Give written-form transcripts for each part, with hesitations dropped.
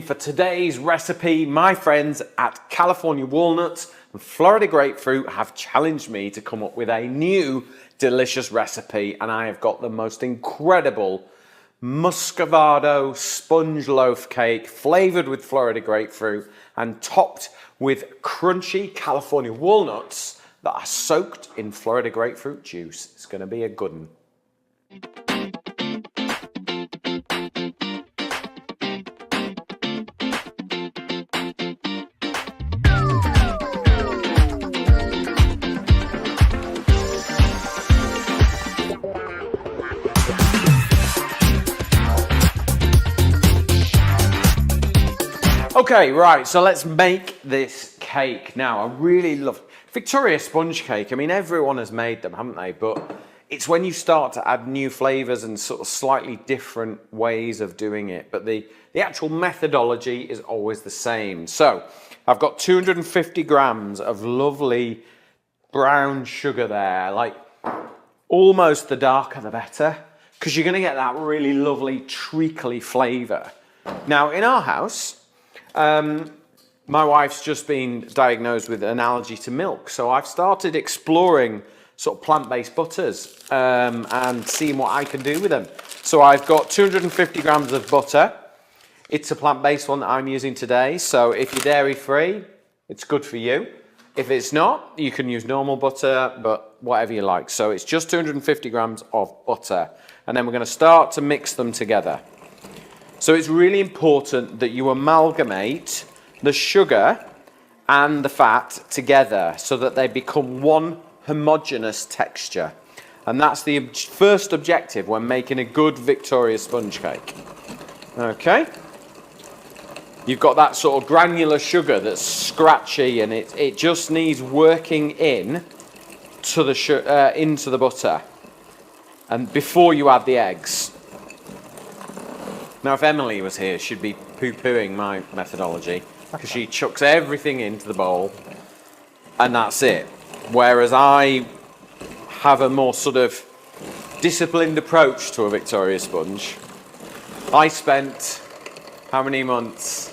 For today's recipe, my friends at California Walnuts and Florida Grapefruit have challenged me to come up with a new delicious recipe, and I have got the most incredible muscovado sponge loaf cake flavored with Florida Grapefruit and topped with crunchy California walnuts that are soaked in Florida Grapefruit juice. It's going to be a good one. Okay, right, so let's make this cake. Now, I really love Victoria sponge cake. I mean, everyone has made them, haven't they? But it's when you start to add new flavors and sort of slightly different ways of doing it. But the actual methodology is always the same. So I've got 250 grams of lovely brown sugar there, like almost the darker the better, because you're going to get that really lovely treacly flavor. Now, in our house, my wife's just been diagnosed with an allergy to milk, so I've started exploring sort of plant-based butters and seeing what I can do with them. So I've got 250 grams of butter. It's a plant-based one that I'm using today, so if you're dairy-free, it's good for you. If it's not, you can use normal butter, but whatever you like. So it's just 250 grams of butter, and then we're going to start to mix them together. So it's really important that you amalgamate the sugar and the fat together so that they become one homogeneous texture. And that's the first objective when making a good Victoria sponge cake. Okay? You've got that sort of granular sugar that's scratchy, and it just needs working in to the into the butter, and before you add the eggs. Now, if Emily was here, she'd be poo-pooing my methodology, because she chucks everything into the bowl and that's it. Whereas I have a more sort of disciplined approach to a Victoria sponge. I spent, how many months?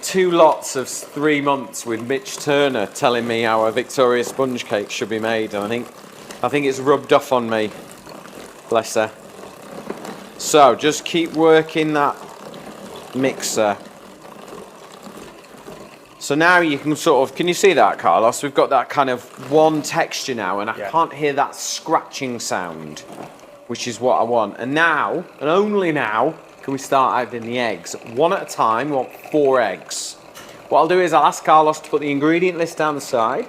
2 lots of 3 months with Mitch Turner telling me how a Victoria sponge cake should be made, and I think it's rubbed off on me. Bless her. So just keep working that mixer. So now you can sort of, can you see that, Carlos? We've got that kind of one texture now, and I can't hear that scratching sound, which is what I want. And now, and only now, can we start adding the eggs. One at a time. We want 4 eggs. What I'll do is I'll ask Carlos to put the ingredient list down the side.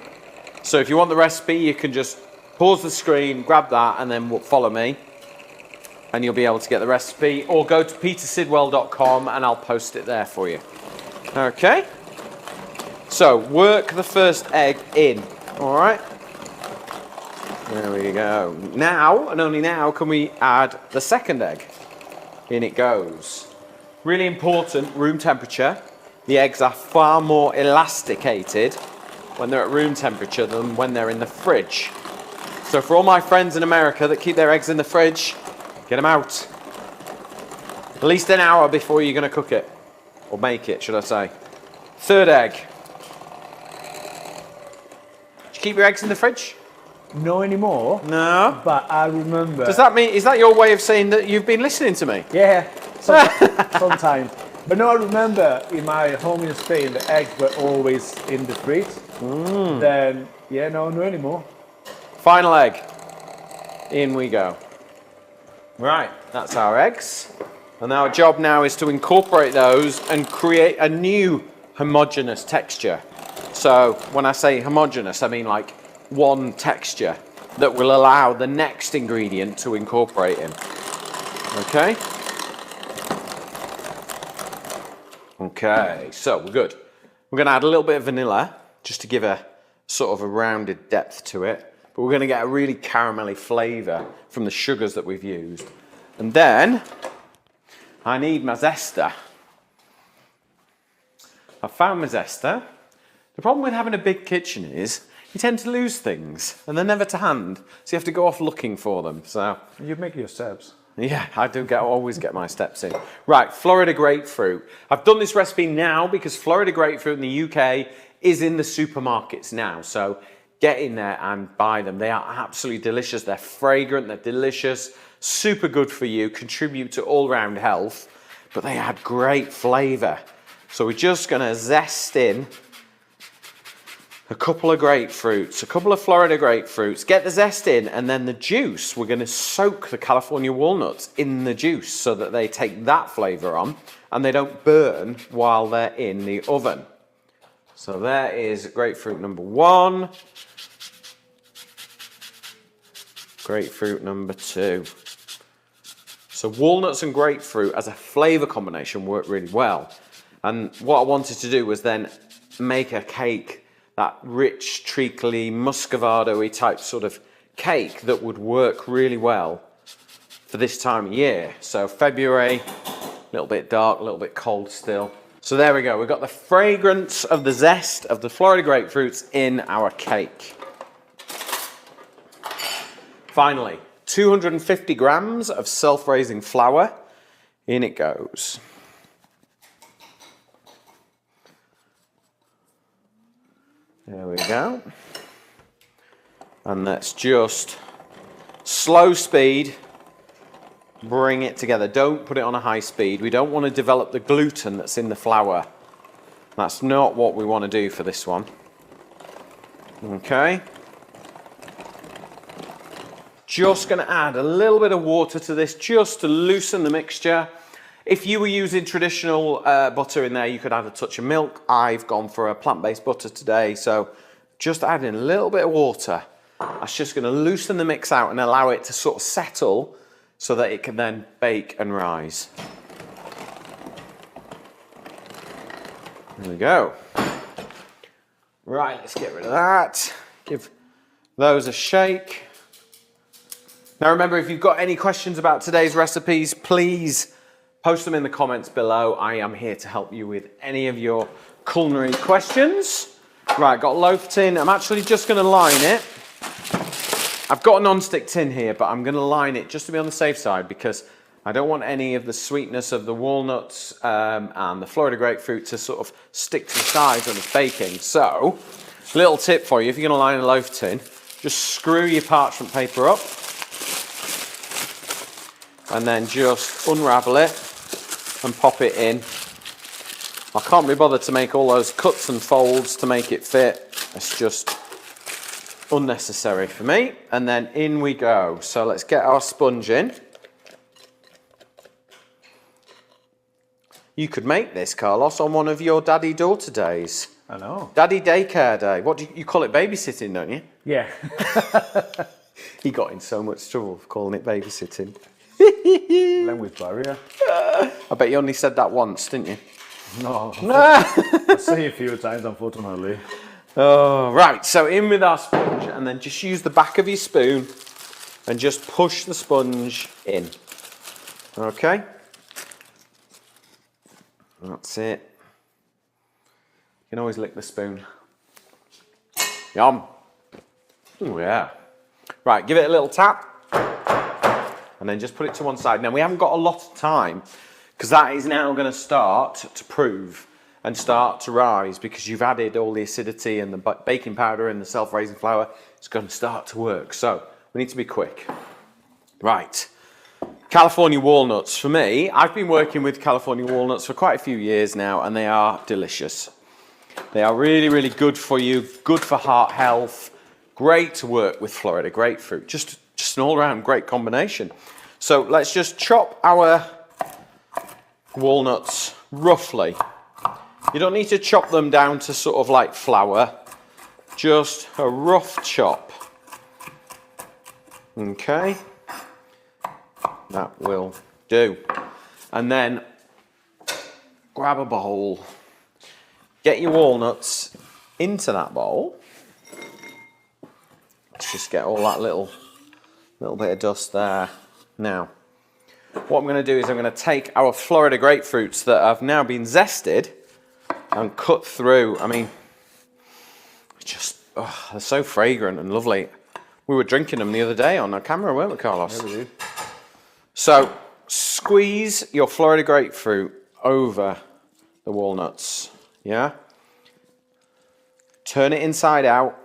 So if you want the recipe, you can just pause the screen, grab that, and then follow me, and you'll be able to get the recipe, or go to petersidwell.com and I'll post it there for you. Okay? So, work the first egg in, all right? There we go. Now, and only now, can we add the second egg. In it goes. Really important, room temperature. The eggs are far more elasticated when they're at room temperature than when they're in the fridge. So for all my friends in America that keep their eggs in the fridge, get them out. At least an hour before you're going to cook it. Or make it, should I say. Third egg. Did you keep your eggs in the fridge? No anymore. No. But I remember. Does that mean, is that your way of saying that you've been listening to me? Yeah, sometimes. But no, I remember in my home in Spain, the eggs were always in the fridge. Then, yeah, no anymore. Final egg. In we go. Right, that's our eggs. And our job now is to incorporate those and create a new homogeneous texture. So when I say homogeneous, I mean like one texture that will allow the next ingredient to incorporate in. Okay? Okay, so we're good. We're going to add a little bit of vanilla just to give a sort of a rounded depth to it. But we're going to get a really caramelly flavour from the sugars that we've used. And then I need my zester. I found my zester. The problem with having a big kitchen is you tend to lose things and they're never to hand. So you have to go off looking for them. So you make yourselves. Yeah, I do always get my steps in. Right, Florida grapefruit. I've done this recipe now because Florida grapefruit in the UK is in the supermarkets now. So get in there and buy them. They are absolutely delicious. They're fragrant, they're delicious, super good for you, contribute to all-round health, but they add great flavour. So we're just going to zest in a couple of grapefruits, a couple of Florida grapefruits, get the zest in, and then the juice, we're going to soak the California walnuts in the juice so that they take that flavour on and they don't burn while they're in the oven. So there is grapefruit number 1, grapefruit number 2. So walnuts and grapefruit as a flavour combination work really well. And what I wanted to do was then make a cake, that rich, treacly, muscovado-y type sort of cake that would work really well for this time of year. So February, a little bit dark, a little bit cold still. So there we go, we've got the fragrance of the zest of the Florida grapefruits in our cake. Finally, 250 grams of self-raising flour. In it goes. There we go. And let's just slow speed bring it together. Don't put it on a high speed. We don't want to develop the gluten that's in the flour. That's not what we want to do for this one. Okay. Just going to add a little bit of water to this just to loosen the mixture. If you were using traditional butter in there, you could add a touch of milk. I've gone for a plant-based butter today, so just adding a little bit of water. That's just going to loosen the mix out and allow it to sort of settle so that it can then bake and rise. There we go. Right, let's get rid of that. Give those a shake. Now remember, if you've got any questions about today's recipes, please post them in the comments below. I am here to help you with any of your culinary questions. Right, got a loaf tin. I'm actually just going to line it. I've got a non-stick tin here, but I'm going to line it just to be on the safe side because I don't want any of the sweetness of the walnuts and the Florida grapefruit to sort of stick to the sides when it's baking. So, little tip for you, if you're going to line a loaf tin, just screw your parchment paper up and then just unravel it and pop it in. I can't be bothered to make all those cuts and folds to make it fit. It's just unnecessary for me. And then in we go. So let's get our sponge in. You could make this, Carlos, on one of your daddy-daughter days. I know. Daddy daycare day. What do you call it? Babysitting, don't you? Yeah. He got in so much trouble for calling it babysitting. Language barrier. I bet you only said that once, didn't you? No. I say a few times, unfortunately. Oh, right, so in with our sponge and then just use the back of your spoon and just push the sponge in. Okay? That's it. You can always lick the spoon. Yum. Oh, yeah. Right, give it a little tap and then just put it to one side. Now, we haven't got a lot of time because that is now going to start to prove and start to rise because you've added all the acidity and the baking powder and the self-raising flour. It's going to start to work. So we need to be quick. Right. California walnuts. For me, I've been working with California walnuts for quite a few years now and they are delicious. They are really, really good for you, good for heart health, great to work with Florida grapefruit. Just an all-round great combination. So let's just chop our walnuts roughly. You don't need to chop them down to sort of like flour, just a rough chop. Okay, that will do. And then grab a bowl, get your walnuts into that bowl. Let's just get all that little bit of dust there. Now, what I'm going to do is I'm going to take our Florida grapefruits that have now been zested and cut through. I mean, they're so fragrant and lovely. We were drinking them the other day on our camera, weren't we, Carlos? Yeah, we did. So squeeze your Florida grapefruit over the walnuts, yeah? Turn it inside out.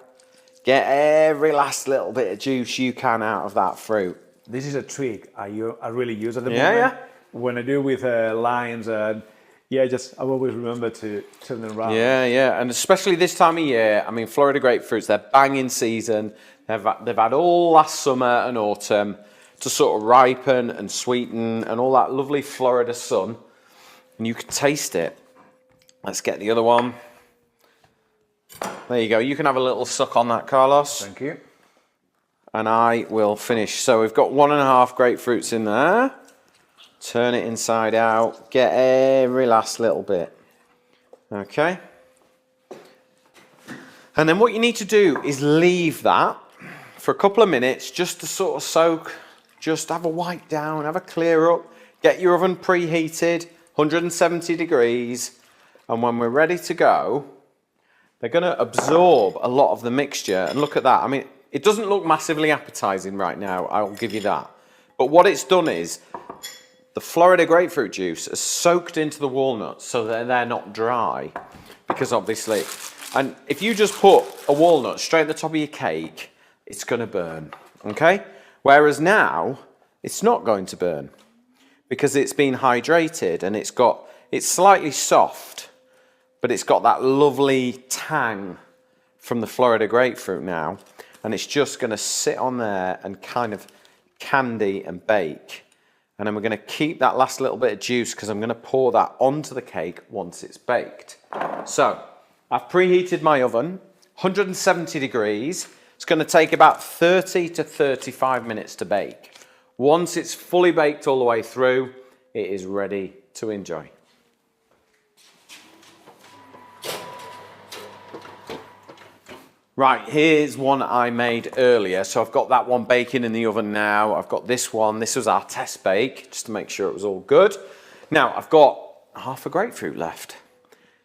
Get every last little bit of juice you can out of that fruit. This is a trick I really use at the Yeah, moment. yeah. When I do with limes and I always remember to turn them around. Yeah, and especially this time of year. I mean, Florida grapefruits, they're banging season. They've had all last summer and autumn to sort of ripen and sweeten and all that lovely Florida sun. And you can taste it. Let's get the other one. There you go. You can have a little suck on that, Carlos. Thank you. And I will finish. So we've got 1.5 grapefruits in there. Turn it inside out. Get every last little bit. Okay. And then what you need to do is leave that for a couple of minutes just to sort of soak. Just have a wipe down, have a clear up. Get your oven preheated, 170 degrees. And when we're ready to go, they're going to absorb a lot of the mixture. And look at that. I mean, it doesn't look massively appetizing right now, I'll give you that. But what it's done is the Florida grapefruit juice has soaked into the walnuts so that they're not dry. Because obviously, and if you just put a walnut straight at the top of your cake, it's going to burn, okay? Whereas now, it's not going to burn because it's been hydrated and it's slightly soft, but it's got that lovely tang from the Florida grapefruit now. And it's just going to sit on there and kind of candy and bake. And then we're going to keep that last little bit of juice because I'm going to pour that onto the cake once it's baked. So I've preheated my oven, 170 degrees. It's going to take about 30 to 35 minutes to bake. Once it's fully baked all the way through, it is ready to enjoy. Right, here's one I made earlier. So I've got that one baking in the oven now. I've got this one. This was our test bake, just to make sure it was all good. Now, I've got half a grapefruit left.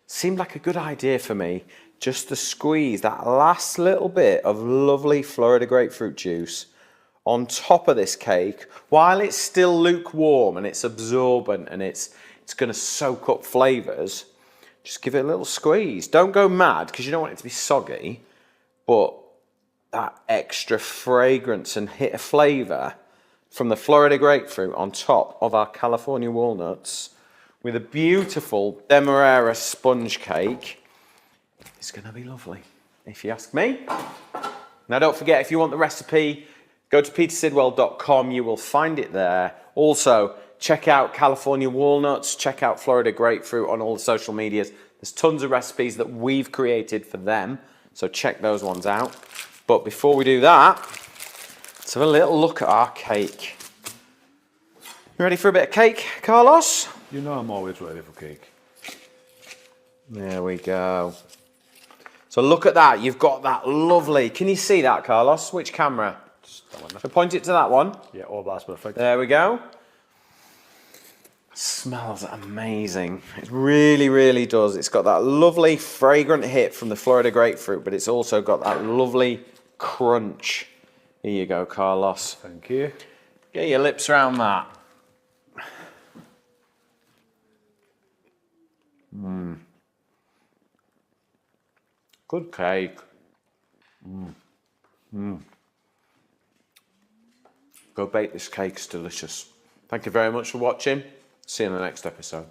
Seemed like a good idea for me just to squeeze that last little bit of lovely Florida grapefruit juice on top of this cake while it's still lukewarm and it's absorbent and it's going to soak up flavors. Just give it a little squeeze. Don't go mad because you don't want it to be soggy. But that extra fragrance and hit of flavor from the Florida grapefruit on top of our California walnuts with a beautiful Demerara sponge cake is going to be lovely, if you ask me. Now, don't forget, if you want the recipe, go to petersidwell.com. You will find it there. Also, check out California walnuts, check out Florida grapefruit on all the social medias. There's tons of recipes that we've created for them. So check those ones out. But before we do that, let's have a little look at our cake. You ready for a bit of cake, Carlos? You know I'm always ready for cake. There we go. So look at that. You've got that lovely... Can you see that, Carlos? Which camera? That one. So point it to that one. Yeah, all that's perfect. There we go. Smells amazing. It really, really does. It's got that lovely fragrant hit from the Florida grapefruit, but it's also got that lovely crunch. Here you go, Carlos. Thank you. Get your lips around that. Good cake. Go bake this cake, it's delicious. Thank you very much for watching. See you in the next episode.